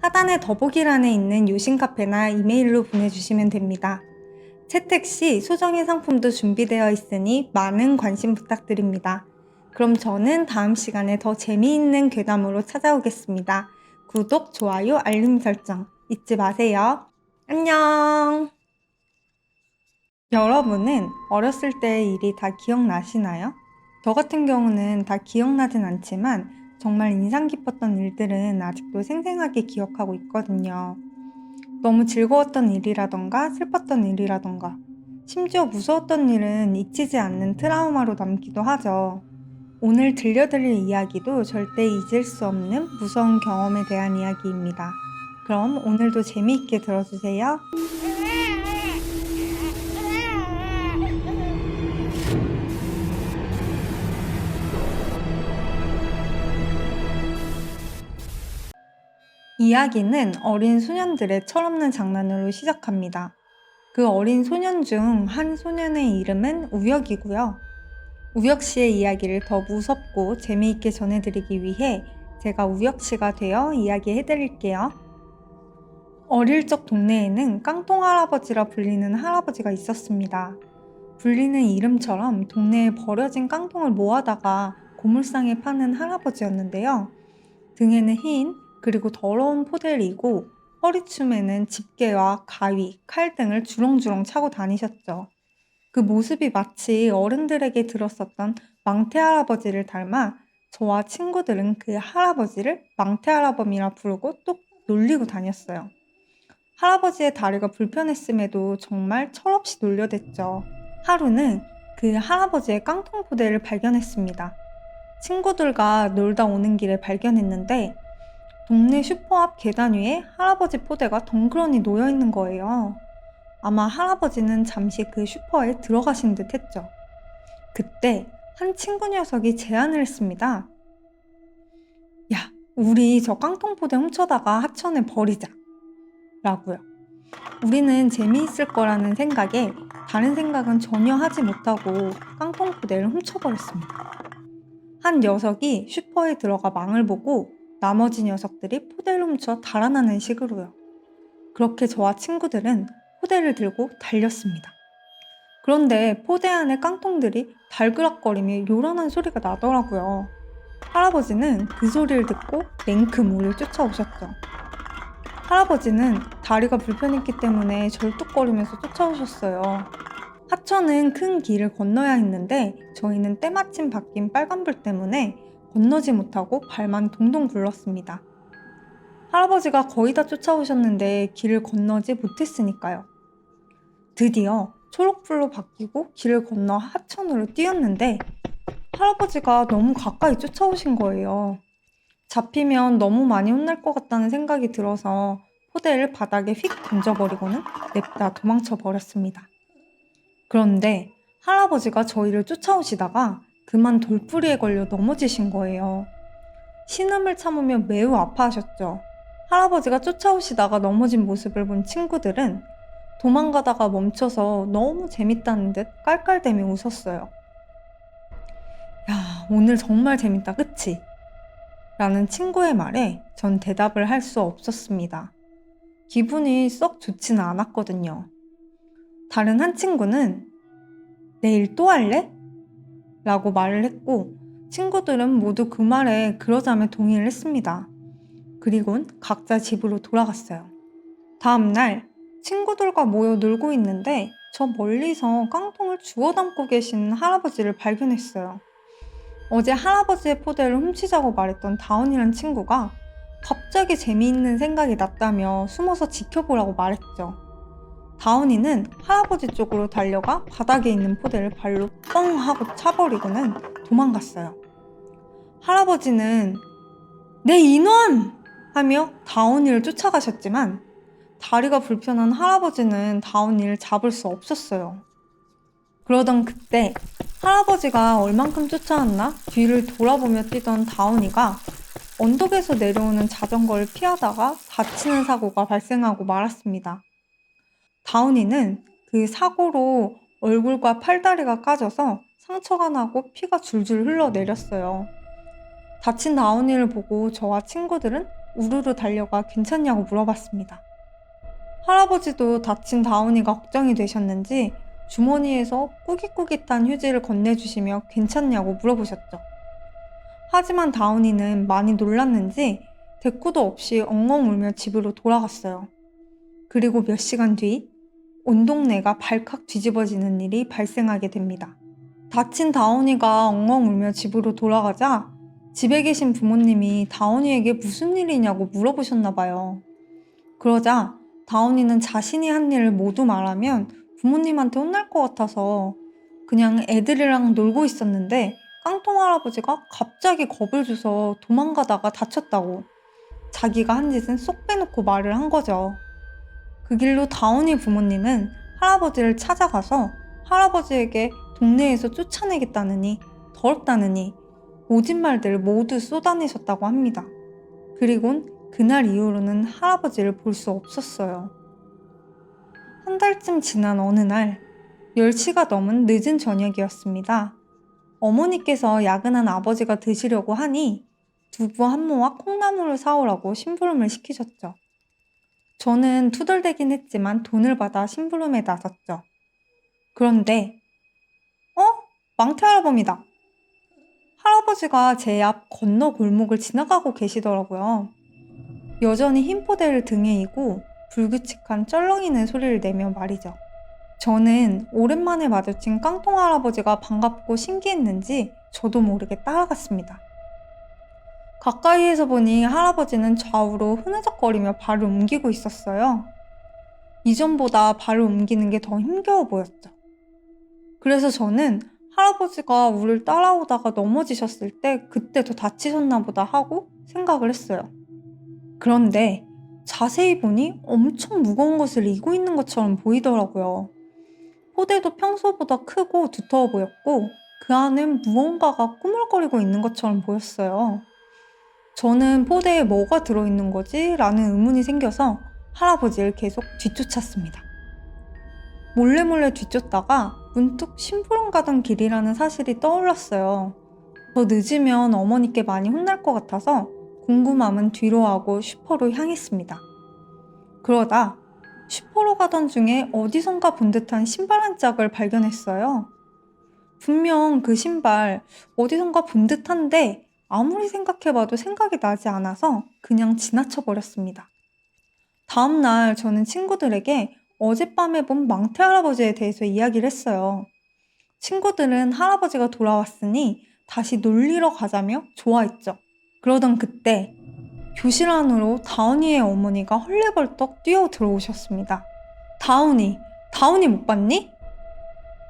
하단의 더보기란에 있는 요신 카페나 이메일로 보내주시면 됩니다. 채택 시 소정의 상품도 준비되어 있으니 많은 관심 부탁드립니다. 그럼 저는 다음 시간에 더 재미있는 괴담으로 찾아오겠습니다. 구독, 좋아요, 알림 설정 잊지 마세요. 안녕! 여러분은 어렸을 때의 일이 다 기억나시나요? 저 같은 경우는 다 기억나진 않지만 정말 인상 깊었던 일들은 아직도 생생하게 기억하고 있거든요. 너무 즐거웠던 일이라던가 슬펐던 일이라던가 심지어 무서웠던 일은 잊히지 않는 트라우마로 남기도 하죠. 오늘 들려드릴 이야기도 절대 잊을 수 없는 무서운 경험에 대한 이야기입니다. 그럼 오늘도 재미있게 들어주세요. 이야기는 어린 소년들의 철없는 장난으로 시작합니다. 그 어린 소년 중 한 소년의 이름은 우혁이고요. 우혁 씨의 이야기를 더 무섭고 재미있게 전해드리기 위해 제가 우혁 씨가 되어 이야기해드릴게요. 어릴 적 동네에는 깡통 할아버지라 불리는 할아버지가 있었습니다. 불리는 이름처럼 동네에 버려진 깡통을 모아다가 고물상에 파는 할아버지였는데요. 등에는 흰 그리고 더러운 포대를 이고 허리춤에는 집게와 가위, 칼 등을 주렁주렁 차고 다니셨죠. 그 모습이 마치 어른들에게 들었었던 망태 할아버지를 닮아 저와 친구들은 그 할아버지를 망태 할아범이라 부르고 또 놀리고 다녔어요. 할아버지의 다리가 불편했음에도 정말 철없이 놀려댔죠. 하루는 그 할아버지의 깡통 포대를 발견했습니다. 친구들과 놀다 오는 길에 발견했는데 동네 슈퍼 앞 계단 위에 할아버지 포대가 덩그러니 놓여 있는 거예요. 아마 할아버지는 잠시 그 슈퍼에 들어가신 듯 했죠. 그때 한 친구 녀석이 제안을 했습니다. 야, 우리 저 깡통포대 훔쳐다가 하천에 버리자. 라고요. 우리는 재미있을 거라는 생각에 다른 생각은 전혀 하지 못하고 깡통포대를 훔쳐버렸습니다. 한 녀석이 슈퍼에 들어가 망을 보고 나머지 녀석들이 포대를 훔쳐 달아나는 식으로요. 그렇게 저와 친구들은 포대를 들고 달렸습니다. 그런데 포대 안의 깡통들이 달그락거리며 요란한 소리가 나더라고요. 할아버지는 그 소리를 듣고 냉큼 우리를 쫓아오셨죠. 할아버지는 다리가 불편했기 때문에 절뚝거리면서 쫓아오셨어요. 하천은 큰 길을 건너야 했는데 저희는 때마침 바뀐 빨간불 때문에 건너지 못하고 발만 동동 굴렀습니다. 할아버지가 거의 다 쫓아오셨는데 길을 건너지 못했으니까요. 드디어 초록불로 바뀌고 길을 건너 하천으로 뛰었는데 할아버지가 너무 가까이 쫓아오신 거예요. 잡히면 너무 많이 혼날 것 같다는 생각이 들어서 포대를 바닥에 휙 던져버리고는 냅다 도망쳐 버렸습니다. 그런데 할아버지가 저희를 쫓아오시다가 그만 돌부리에 걸려 넘어지신 거예요. 신음을 참으며 매우 아파하셨죠. 할아버지가 쫓아오시다가 넘어진 모습을 본 친구들은 도망가다가 멈춰서 너무 재밌다는 듯 깔깔대며 웃었어요. 야, 오늘 정말 재밌다, 그치? 라는 친구의 말에 전 대답을 할 수 없었습니다. 기분이 썩 좋지는 않았거든요. 다른 한 친구는 내일 또 할래? 라고 말을 했고 친구들은 모두 그 말에 그러자며 동의를 했습니다. 그리곤 각자 집으로 돌아갔어요. 다음날 친구들과 모여 놀고 있는데 저 멀리서 깡통을 주워 담고 계신 할아버지를 발견했어요. 어제 할아버지의 포대를 훔치자고 말했던 다운이란 친구가 갑자기 재미있는 생각이 났다며 숨어서 지켜보라고 말했죠. 다운이는 할아버지 쪽으로 달려가 바닥에 있는 포대를 발로 뻥 하고 차버리고는 도망갔어요. 할아버지는 내 이놈! 하며 다운이를 쫓아가셨지만 다리가 불편한 할아버지는 다운이를 잡을 수 없었어요. 그러던 그때 할아버지가 얼만큼 쫓아왔나 뒤를 돌아보며 뛰던 다운이가 언덕에서 내려오는 자전거를 피하다가 다치는 사고가 발생하고 말았습니다. 다운이는 그 사고로 얼굴과 팔다리가 까져서 상처가 나고 피가 줄줄 흘러내렸어요. 다친 다운이를 보고 저와 친구들은 우르르 달려가 괜찮냐고 물어봤습니다. 할아버지도 다친 다운이가 걱정이 되셨는지 주머니에서 꾸깃꾸깃한 휴지를 건네주시며 괜찮냐고 물어보셨죠. 하지만 다운이는 많이 놀랐는지 대꾸도 없이 엉엉 울며 집으로 돌아갔어요. 그리고 몇 시간 뒤 온 동네가 발칵 뒤집어지는 일이 발생하게 됩니다. 다친 다운이가 엉엉 울며 집으로 돌아가자 집에 계신 부모님이 다운이에게 무슨 일이냐고 물어보셨나 봐요. 그러자 다운이는 자신이 한 일을 모두 말하면 부모님한테 혼날 것 같아서 그냥 애들이랑 놀고 있었는데 깡통 할아버지가 갑자기 겁을 줘서 도망가다가 다쳤다고 자기가 한 짓은 쏙 빼놓고 말을 한 거죠. 그 길로 다운이 부모님은 할아버지를 찾아가서 할아버지에게 동네에서 쫓아내겠다느니 더럽다느니 모진 말들을 모두 쏟아내셨다고 합니다. 그리곤 그날 이후로는 할아버지를 볼 수 없었어요. 한 달쯤 지난 어느 날 10시가 넘은 늦은 저녁이었습니다. 어머니께서 야근한 아버지가 드시려고 하니 두부 한 모와 콩나물을 사오라고 심부름을 시키셨죠. 저는 투덜대긴 했지만 돈을 받아 심부름에 나섰죠. 그런데 망태 할아범이다. 할아버지가 제 앞 건너 골목을 지나가고 계시더라고요. 여전히 흰 포대를 등에 이고 불규칙한 쩔렁이는 소리를 내며 말이죠. 저는 오랜만에 마주친 깡통 할아버지가 반갑고 신기했는지 저도 모르게 따라갔습니다. 가까이에서 보니 할아버지는 좌우로 흐느적거리며 발을 옮기고 있었어요. 이전보다 발을 옮기는 게 더 힘겨워 보였죠. 그래서 저는 할아버지가 우리를 따라오다가 넘어지셨을 때 그때 더 다치셨나 보다 하고 생각을 했어요. 그런데 자세히 보니 엄청 무거운 것을 이고 있는 것처럼 보이더라고요. 포대도 평소보다 크고 두터워 보였고 그 안엔 무언가가 꾸물거리고 있는 것처럼 보였어요. 저는 포대에 뭐가 들어있는 거지? 라는 의문이 생겨서 할아버지를 계속 뒤쫓았습니다. 몰래 뒤쫓다가 문득 심부름 가던 길이라는 사실이 떠올랐어요. 더 늦으면 어머니께 많이 혼날 것 같아서 궁금함은 뒤로 하고 슈퍼로 향했습니다. 그러다 슈퍼로 가던 중에 어디선가 본 듯한 신발 한 짝을 발견했어요. 분명 그 신발 어디선가 본 듯한데 아무리 생각해봐도 생각이 나지 않아서 그냥 지나쳐 버렸습니다. 다음날 저는 친구들에게 어젯밤에 본 망태 할아버지에 대해서 이야기를 했어요. 친구들은 할아버지가 돌아왔으니 다시 놀리러 가자며 좋아했죠. 그러던 그때 교실 안으로 다운이의 어머니가 헐레벌떡 뛰어 들어오셨습니다. 다운이 못 봤니?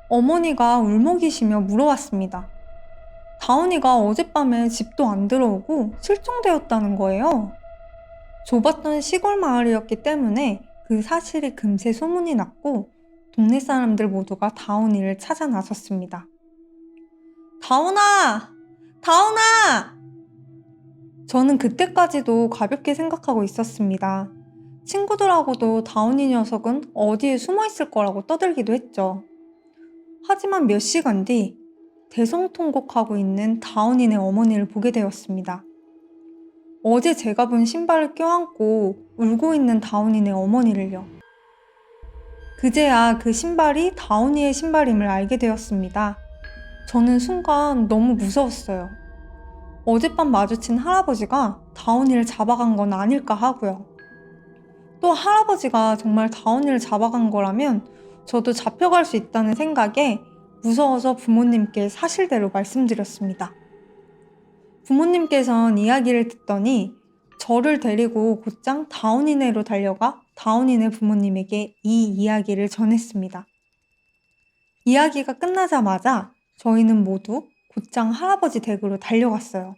어머니가 울먹이시며 물어왔습니다. 다운이가 어젯밤에 집도 안 들어오고 실종되었다는 거예요. 좁았던 시골 마을이었기 때문에 그 사실이 금세 소문이 났고 동네 사람들 모두가 다운이를 찾아 나섰습니다. 다운아! 다운아! 저는 그때까지도 가볍게 생각하고 있었습니다. 친구들하고도 다운이 녀석은 어디에 숨어 있을 거라고 떠들기도 했죠. 하지만 몇 시간 뒤 대성통곡하고 있는 다운이네 어머니를 보게 되었습니다. 어제 제가 본 신발을 껴안고 울고 있는 다운이네 어머니를요. 그제야 그 신발이 다운이의 신발임을 알게 되었습니다. 저는 순간 너무 무서웠어요. 어젯밤 마주친 할아버지가 다운이를 잡아간 건 아닐까 하고요. 또 할아버지가 정말 다운이를 잡아간 거라면 저도 잡혀갈 수 있다는 생각에 무서워서 부모님께 사실대로 말씀드렸습니다. 부모님께선 이야기를 듣더니 저를 데리고 곧장 다운이네로 달려가 다운이네 부모님에게 이 이야기를 전했습니다. 이야기가 끝나자마자 저희는 모두 곧장 할아버지 댁으로 달려갔어요.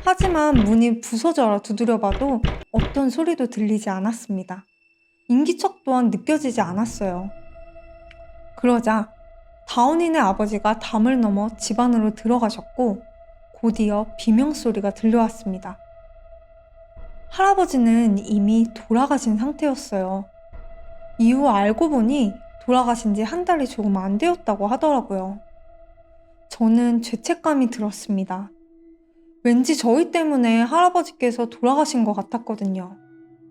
하지만 문이 부서져라 두드려봐도 어떤 소리도 들리지 않았습니다. 인기척 또한 느껴지지 않았어요. 그러자 다운이네 아버지가 담을 넘어 집 안으로 들어가셨고 곧이어 비명소리가 들려왔습니다. 할아버지는 이미 돌아가신 상태였어요. 이후 알고 보니 돌아가신 지 한 달이 조금 안 되었다고 하더라고요. 저는 죄책감이 들었습니다. 왠지 저희 때문에 할아버지께서 돌아가신 것 같았거든요.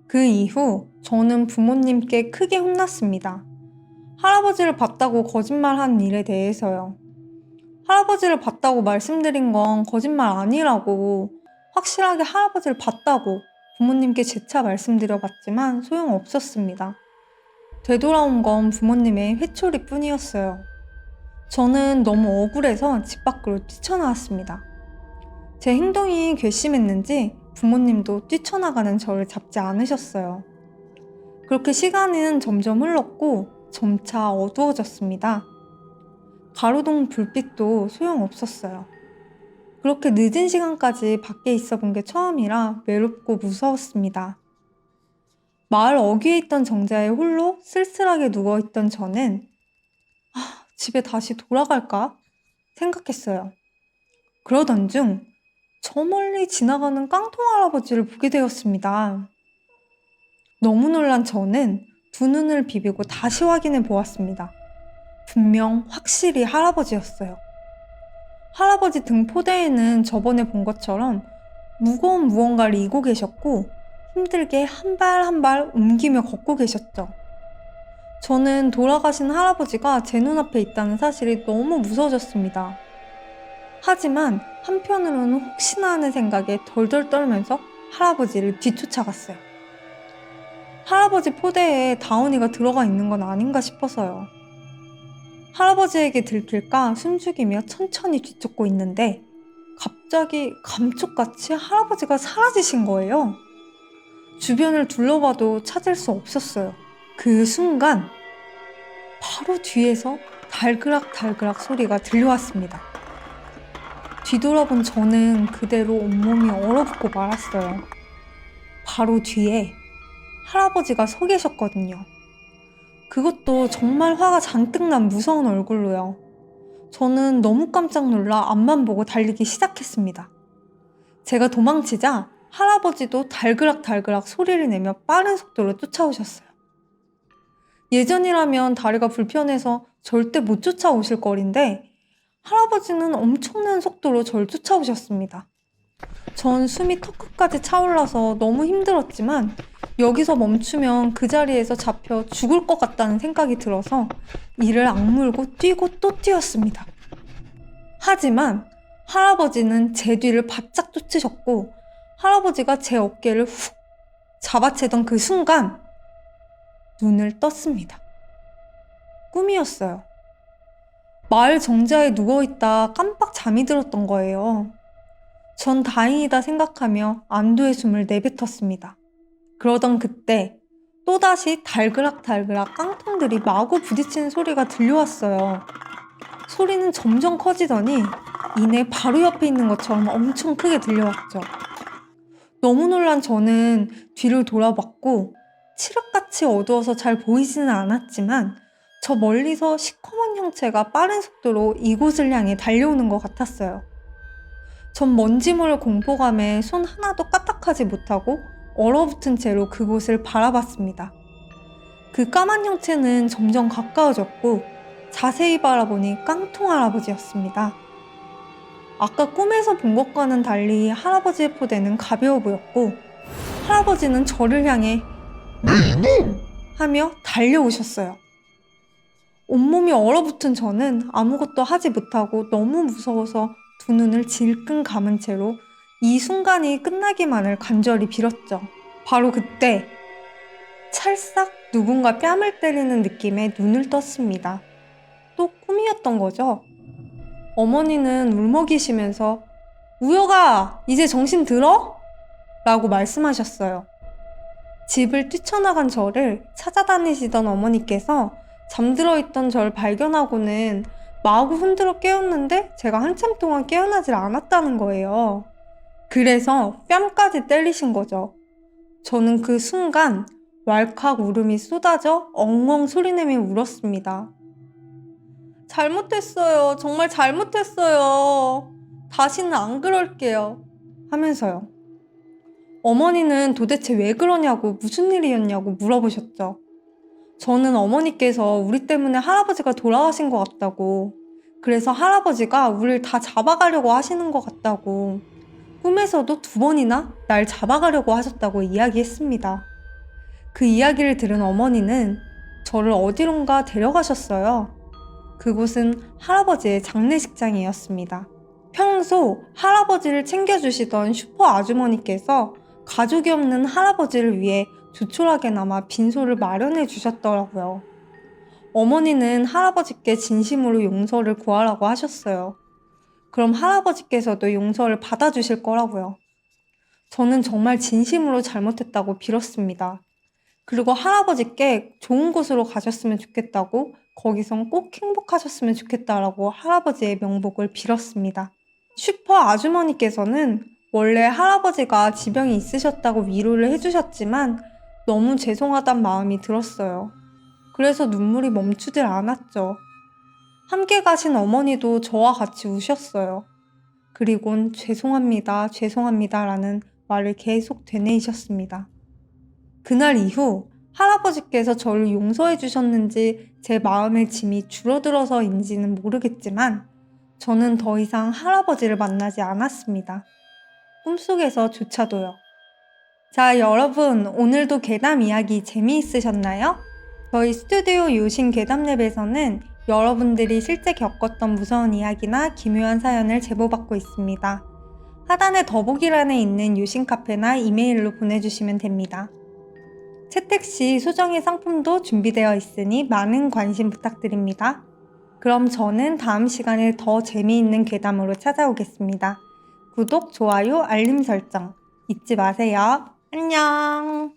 그 이후 저는 부모님께 크게 혼났습니다. 할아버지를 봤다고 거짓말한 일에 대해서요. 할아버지를 봤다고 말씀드린 건 거짓말 아니라고 확실하게 할아버지를 봤다고 부모님께 재차 말씀드려봤지만 소용없었습니다. 되돌아온 건 부모님의 회초리 뿐이었어요. 저는 너무 억울해서 집 밖으로 뛰쳐나왔습니다. 제 행동이 괘씸했는지 부모님도 뛰쳐나가는 저를 잡지 않으셨어요. 그렇게 시간은 점점 흘렀고 점차 어두워졌습니다. 가로등 불빛도 소용없었어요. 그렇게 늦은 시간까지 밖에 있어 본 게 처음이라 외롭고 무서웠습니다. 마을 어귀에 있던 정자에 홀로 쓸쓸하게 누워있던 저는 집에 다시 돌아갈까 생각했어요. 그러던 중 저 멀리 지나가는 깡통 할아버지를 보게 되었습니다. 너무 놀란 저는 두 눈을 비비고 다시 확인해 보았습니다. 분명 확실히 할아버지였어요. 할아버지 등포대에는 저번에 본 것처럼 무거운 무언가를 이고 계셨고 힘들게 한 발 한 발 옮기며 걷고 계셨죠. 저는 돌아가신 할아버지가 제 눈앞에 있다는 사실이 너무 무서워졌습니다. 하지만 한편으로는 혹시나 하는 생각에 덜덜 떨면서 할아버지를 뒤쫓아갔어요. 할아버지 포대에 다운이가 들어가 있는 건 아닌가 싶어서요. 할아버지에게 들킬까 숨죽이며 천천히 뒤쫓고 있는데 갑자기 감쪽같이 할아버지가 사라지신 거예요. 주변을 둘러봐도 찾을 수 없었어요. 그 순간 바로 뒤에서 달그락달그락 소리가 들려왔습니다. 뒤돌아본 저는 그대로 온몸이 얼어붙고 말았어요. 바로 뒤에 할아버지가 서 계셨거든요. 그것도 정말 화가 잔뜩 난 무서운 얼굴로요. 저는 너무 깜짝 놀라 앞만 보고 달리기 시작했습니다. 제가 도망치자 할아버지도 달그락달그락 소리를 내며 빠른 속도로 쫓아오셨어요. 예전이라면 다리가 불편해서 절대 못 쫓아오실 거리인데 할아버지는 엄청난 속도로 절 쫓아오셨습니다. 전 숨이 턱끝까지 차올라서 너무 힘들었지만 여기서 멈추면 그 자리에서 잡혀 죽을 것 같다는 생각이 들어서 이를 악물고 뛰고 또 뛰었습니다. 하지만 할아버지는 제 뒤를 바짝 쫓으셨고 할아버지가 제 어깨를 훅 잡아채던 그 순간 눈을 떴습니다. 꿈이었어요. 마을 정자에 누워있다 깜빡 잠이 들었던 거예요. 전 다행이다 생각하며 안도의 숨을 내뱉었습니다. 그러던 그때 또다시 달그락달그락 깡통들이 마구 부딪히는 소리가 들려왔어요. 소리는 점점 커지더니 이내 바로 옆에 있는 것처럼 엄청 크게 들려왔죠. 너무 놀란 저는 뒤를 돌아봤고 칠흑같이 어두워서 잘 보이지는 않았지만 저 멀리서 시커먼 형체가 빠른 속도로 이곳을 향해 달려오는 것 같았어요. 전 먼지 모를 공포감에 손 하나도 까딱하지 못하고 얼어붙은 채로 그곳을 바라봤습니다. 그 까만 형체는 점점 가까워졌고 자세히 바라보니 깡통 할아버지였습니다. 아까 꿈에서 본 것과는 달리 할아버지의 포대는 가벼워 보였고 할아버지는 저를 향해 하며 달려오셨어요. 온몸이 얼어붙은 저는 아무것도 하지 못하고 너무 무서워서 두 눈을 질끈 감은 채로 이 순간이 끝나기만을 간절히 빌었죠. 바로 그때 찰싹 누군가 뺨을 때리는 느낌에 눈을 떴습니다. 또 꿈이었던 거죠. 어머니는 울먹이시면서 우혁아, 이제 정신 들어? 라고 말씀하셨어요. 집을 뛰쳐나간 저를 찾아다니시던 어머니께서 잠들어 있던 절 발견하고는 마구 흔들어 깨웠는데 제가 한참 동안 깨어나질 않았다는 거예요. 그래서 뺨까지 때리신 거죠. 저는 그 순간 왈칵 울음이 쏟아져 엉엉 소리내며 울었습니다. 잘못했어요. 정말 잘못했어요. 다시는 안 그럴게요. 하면서요. 어머니는 도대체 왜 그러냐고 무슨 일이었냐고 물어보셨죠. 저는 어머니께서 우리 때문에 할아버지가 돌아가신 것 같다고, 그래서 할아버지가 우리를 다 잡아가려고 하시는 것 같다고, 꿈에서도 2번이나 날 잡아가려고 하셨다고 이야기했습니다. 그 이야기를 들은 어머니는 저를 어디론가 데려가셨어요. 그곳은 할아버지의 장례식장이었습니다. 평소 할아버지를 챙겨주시던 슈퍼 아주머니께서 가족이 없는 할아버지를 위해 조촐하게나마 빈소를 마련해 주셨더라고요. 어머니는 할아버지께 진심으로 용서를 구하라고 하셨어요. 그럼 할아버지께서도 용서를 받아주실 거라고요. 저는 정말 진심으로 잘못했다고 빌었습니다. 그리고 할아버지께 좋은 곳으로 가셨으면 좋겠다고, 거기선 꼭 행복하셨으면 좋겠다라고 할아버지의 명복을 빌었습니다. 슈퍼 아주머니께서는 원래 할아버지가 지병이 있으셨다고 위로를 해주셨지만 너무 죄송하단 마음이 들었어요. 그래서 눈물이 멈추질 않았죠. 함께 가신 어머니도 저와 같이 우셨어요. 그리곤 죄송합니다, 죄송합니다라는 말을 계속 되뇌이셨습니다. 그날 이후 할아버지께서 저를 용서해 주셨는지 제 마음의 짐이 줄어들어서인지는 모르겠지만 저는 더 이상 할아버지를 만나지 않았습니다. 꿈속에서조차도요. 자, 여러분, 오늘도 괴담 이야기 재미있으셨나요? 저희 스튜디오 요신 괴담랩에서는 여러분들이 실제 겪었던 무서운 이야기나 기묘한 사연을 제보받고 있습니다. 하단의 더보기란에 있는 요신 카페나 이메일로 보내주시면 됩니다. 채택 시 소정의 상품도 준비되어 있으니 많은 관심 부탁드립니다. 그럼 저는 다음 시간에 더 재미있는 괴담으로 찾아오겠습니다. 구독, 좋아요, 알림 설정 잊지 마세요. 안녕!